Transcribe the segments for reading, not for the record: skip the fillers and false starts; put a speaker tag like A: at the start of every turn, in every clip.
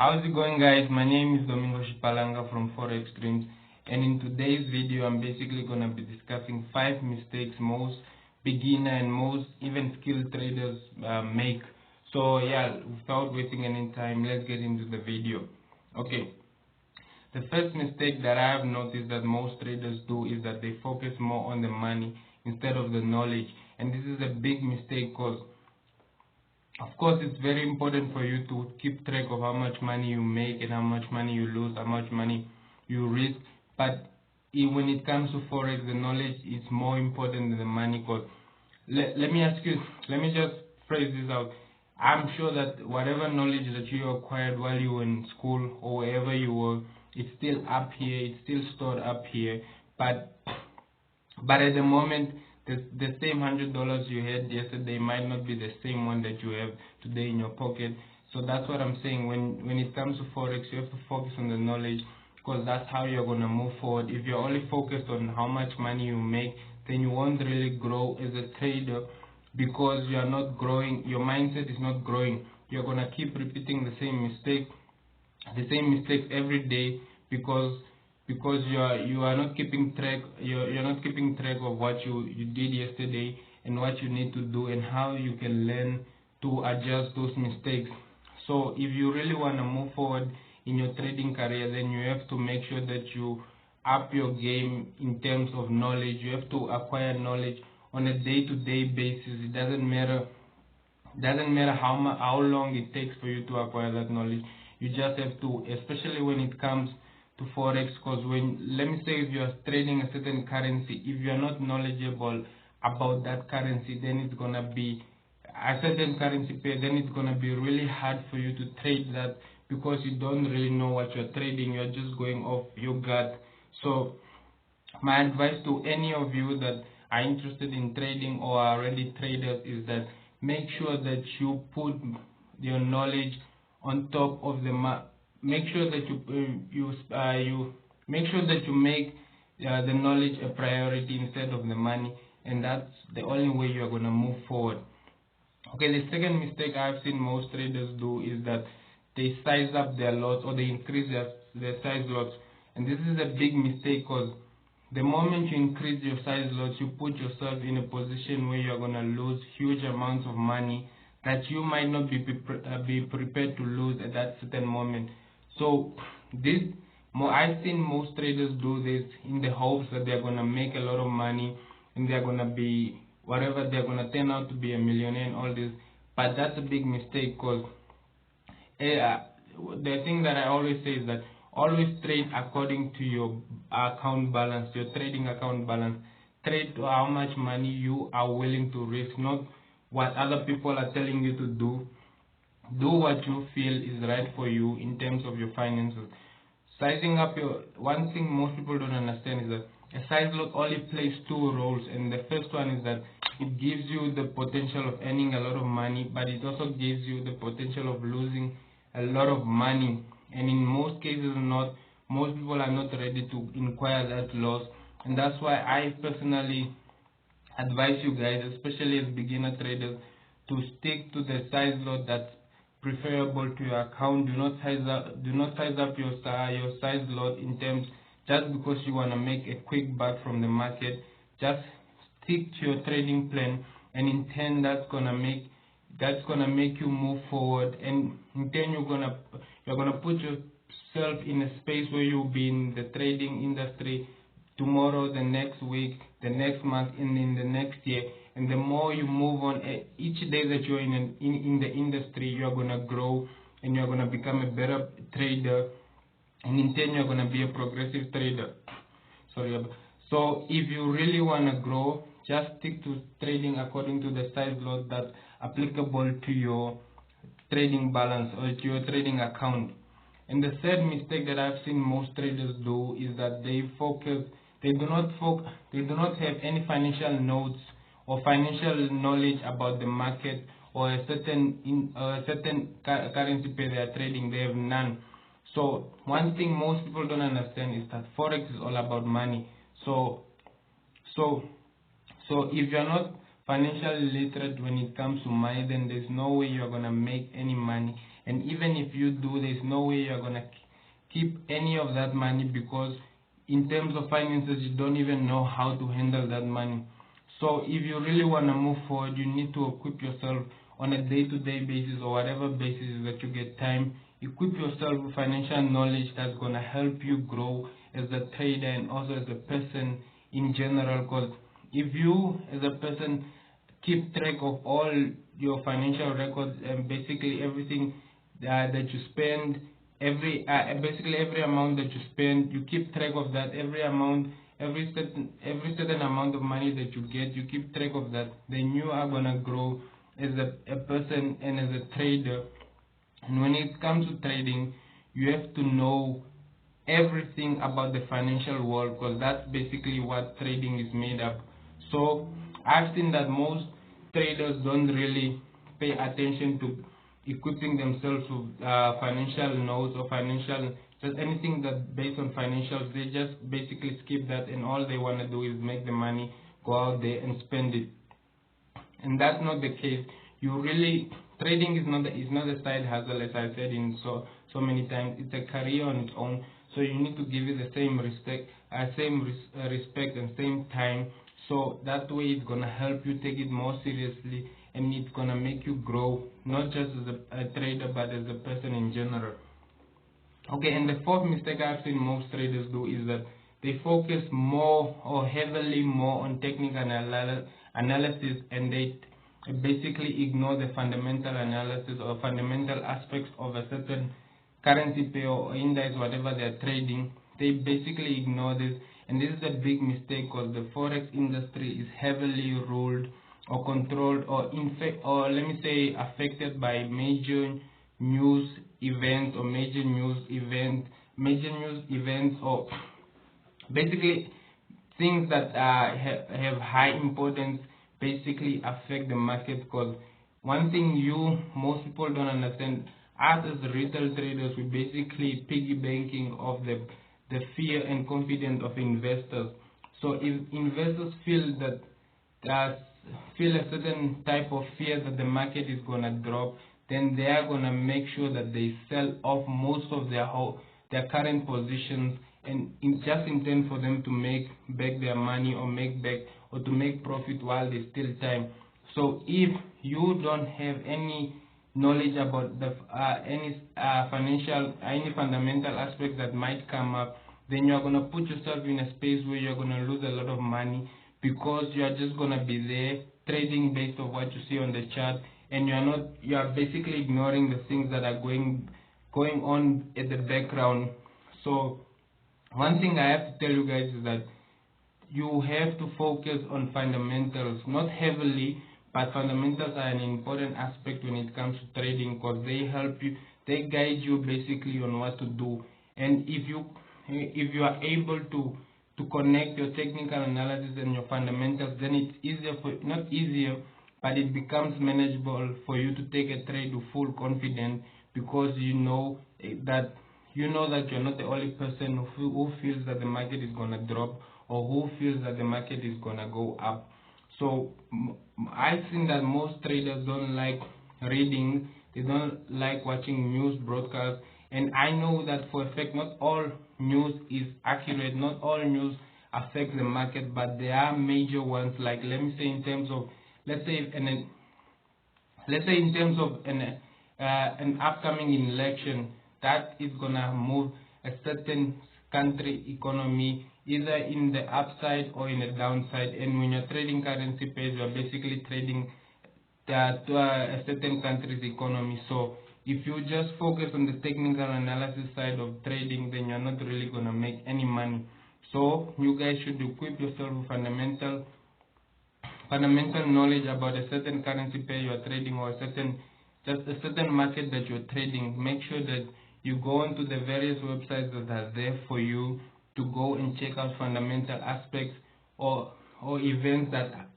A: How's it going, guys? My name is Domingo Shipalanga from Forex Dreams, and in today's video I'm basically going to be discussing 5 mistakes most beginner and most even skilled traders make. So yeah, without wasting any time, let's get into the video. Okay, the first mistake that I have noticed that most traders do is that they focus more on the money instead of the knowledge, and this is a big mistake because of course, it's very important for you to keep track of how much money you make and how much money you lose, how much money you risk. But when it comes to Forex, the knowledge is more important than the money. Because let me ask you, let me just phrase this out. I'm sure that whatever knowledge that you acquired while you were in school or wherever you were, it's still up here, it's still stored up here. But at the moment, the same $100 you had yesterday might not be the same one that you have today in your pocket. So that's what I'm saying. When it comes to Forex, you have to focus on the knowledge because that's how you're going to move forward. If you're only focused on how much money you make, then you won't really grow as a trader because you are not growing. Your mindset is not growing. You're going to keep repeating the same mistakes every day because you are not keeping track, you're not keeping track of what you did yesterday and what you need to do and how you can learn to adjust those mistakes. So if you really want to move forward in your trading career, then you have to make sure that you up your game in terms of knowledge. You have to acquire knowledge on a day-to-day basis. It doesn't matter how long it takes for you to acquire that knowledge. You just have to, especially when it comes to Forex, because let me say, if you are trading a certain currency, if you are not knowledgeable about that currency, then it's going to be a certain currency pair, then it's going to be really hard for you to trade that because you don't really know what you're trading. You're just going off your gut. So my advice to any of you that are interested in trading or are already traders is that make sure that you put your knowledge on top of the make sure that you make sure that you make the knowledge a priority instead of the money, and that's the only way you're going to move forward. Okay, the second mistake I've seen most traders do is that they size up their lots or they increase their size lots, and this is a big mistake because the moment you increase your size lots, you put yourself in a position where you're going to lose huge amounts of money that you might not be prepared to lose at that certain moment. So I've seen most traders do this in the hopes that they're going to make a lot of money and they're going to be whatever, they're going to turn out to be a millionaire and all this. But that's a big mistake because the thing that I always say is that always trade according to your account balance, your trading account balance. Trade to how much money you are willing to risk, not what other people are telling you to do. Do what you feel is right for you in terms of your finances. Sizing up one thing most people don't understand is that a size lot only plays 2 roles, and the first one is that it gives you the potential of earning a lot of money, but it also gives you the potential of losing a lot of money. And in most cases, most people are not ready to acquire that loss, and that's why I personally advise you guys, especially as beginner traders, to stick to the size lot that's preferable to your account. Do not size up your size lot in terms just because you want to make a quick buck from the market. Just stick to your trading plan, and in turn that's gonna make you move forward, and in turn you're gonna put yourself in a space where you'll be in the trading industry tomorrow, the next week, the next month, and in the next year. And the more you move on, each day that you're in the industry, you're going to grow and you're going to become a better trader, and in turn you're going to be a progressive trader. So if you really want to grow, just stick to trading according to the size lot that's applicable to your trading balance or to your trading account. And the third mistake that I've seen most traders do is that they do not have any financial notes or financial knowledge about the market or a certain currency pair they are trading. They have none. So one thing most people don't understand is that Forex is all about money. So if you're not financially literate when it comes to money, then there's no way you're gonna make any money. And even if you do, there's no way you're gonna keep any of that money, because in terms of finances you don't even know how to handle that money. So if you really want to move forward, you need to equip yourself on a day-to-day basis or whatever basis that you get time. Equip yourself with financial knowledge that's going to help you grow as a trader and also as a person in general. Because if you as a person keep track of all your financial records and basically everything that you spend, basically every amount that you spend, you keep track of that. Every certain amount of money that you get, you keep track of that. Then you are gonna grow as a person and as a trader. And when it comes to trading, you have to know everything about the financial world, because that's basically what trading is made up. So I've seen that most traders don't really pay attention to equipping themselves with financial notes or just anything that based on financials. They just basically skip that, and all they want to do is make the money, go out there and spend it. And that's not the case. Trading is not a side hustle, as I said in so many times. It's a career on its own. So you need to give it the same respect and same time. So that way it's gonna help you take it more seriously, and it's gonna make you grow, not just as a trader but as a person in general. Okay, and the fourth mistake I've seen most traders do is that they focus heavily more on technical analysis, and they basically ignore the fundamental analysis or fundamental aspects of a certain currency pair or index, whatever they're trading. They basically ignore this, and this is a big mistake, because the forex industry is heavily ruled or controlled or let me say affected by major news events or basically things that have high importance, basically affect the market. Because one thing most people don't understand, us as retail traders, we basically piggy banking of the fear and confidence of investors. So if investors feel a certain type of fear that the market is gonna drop, then they are gonna make sure that they sell off most of their current positions, and just intend for them to make back their money or to make profit while there's still time. So if you don't have any knowledge about any fundamental aspects that might come up, then you're going to put yourself in a space where you're going to lose a lot of money, because you're just going to be there trading based on what you see on the chart, and you are basically ignoring the things that are going on at the background. So one thing I have to tell you guys is that you have to focus on fundamentals, not heavily, but fundamentals are an important aspect when it comes to trading, because they guide you basically on what to do. And if you are able to connect your technical analysis and your fundamentals, then it's easier not easier, but it becomes manageable for you to take a trade with full confidence, because you know that you're not the only person who feels that the market is going to drop, or who feels that the market is going to go up. So I think that most traders don't like reading, they don't like watching news broadcasts, and I know that for a fact not all news is accurate, not all news affects the market, but there are major ones, like let me say in terms of an upcoming election that is gonna move a certain country economy either in the upside or in the downside. And when you're trading currency pairs, you're basically trading to a certain country's economy. So if you just focus on the technical analysis side of trading, then you're not really gonna make any money. So you guys should equip yourself with fundamental knowledge about a certain currency pair you're trading, or a certain market that you're trading. Make sure that you go onto the various websites that are there for you to go and check out fundamental aspects or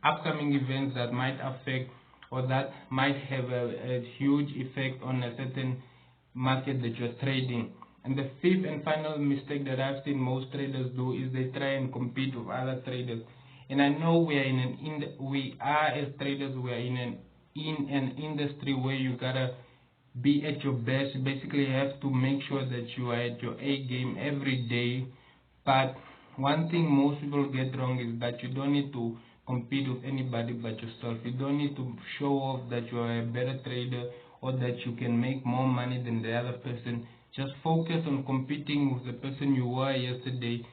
A: upcoming events that might affect or that might have a huge effect on a certain market that you're trading. And the fifth and final mistake that I've seen most traders do is they try and compete with other traders. And I know we are as traders, we are in an industry where you gotta be at your best. Basically, you have to make sure that you are at your A game every day. But one thing most people get wrong is that you don't need to compete with anybody but yourself. You don't need to show off that you are a better trader or that you can make more money than the other person. Just focus on competing with the person you were yesterday.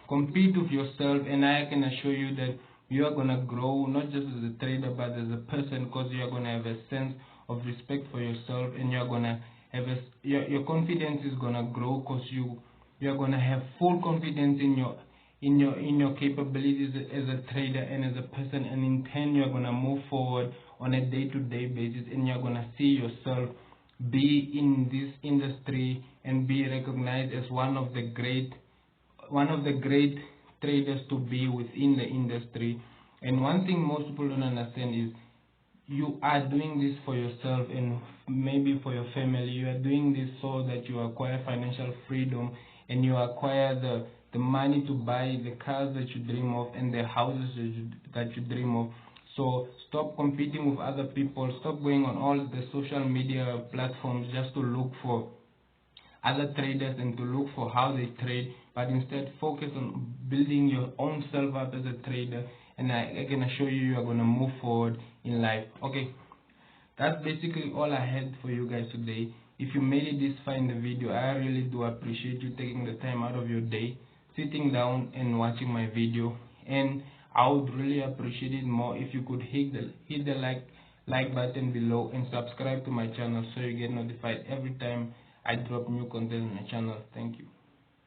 A: Compete with yourself, and I can assure you that you are gonna grow not just as a trader but as a person, because you are gonna have a sense of respect for yourself, and you're gonna have your confidence is gonna grow, because you're gonna have full confidence in your capabilities as a trader and as a person, and in turn you're gonna move forward on a day-to-day basis, and you're gonna see yourself be in this industry and be recognized as one of the great traders to be within the industry. And one thing most people don't understand is you are doing this for yourself and maybe for your family. You are doing this so that you acquire financial freedom, and you acquire the money to buy the cars that you dream of and the houses that you dream of. So stop competing with other people. Stop going on all the social media platforms just to look for other traders and to look for how they trade, but instead focus on building your own self up as a trader, and I can assure you are going to move forward in life. Okay, that's basically all I had for you guys today. If you made it this far in the video, I really do appreciate you taking the time out of your day, sitting down and watching my video, and I would really appreciate it more if you could hit the like button below and subscribe to my channel so you get notified every time I drop new content on my channel. Thank you.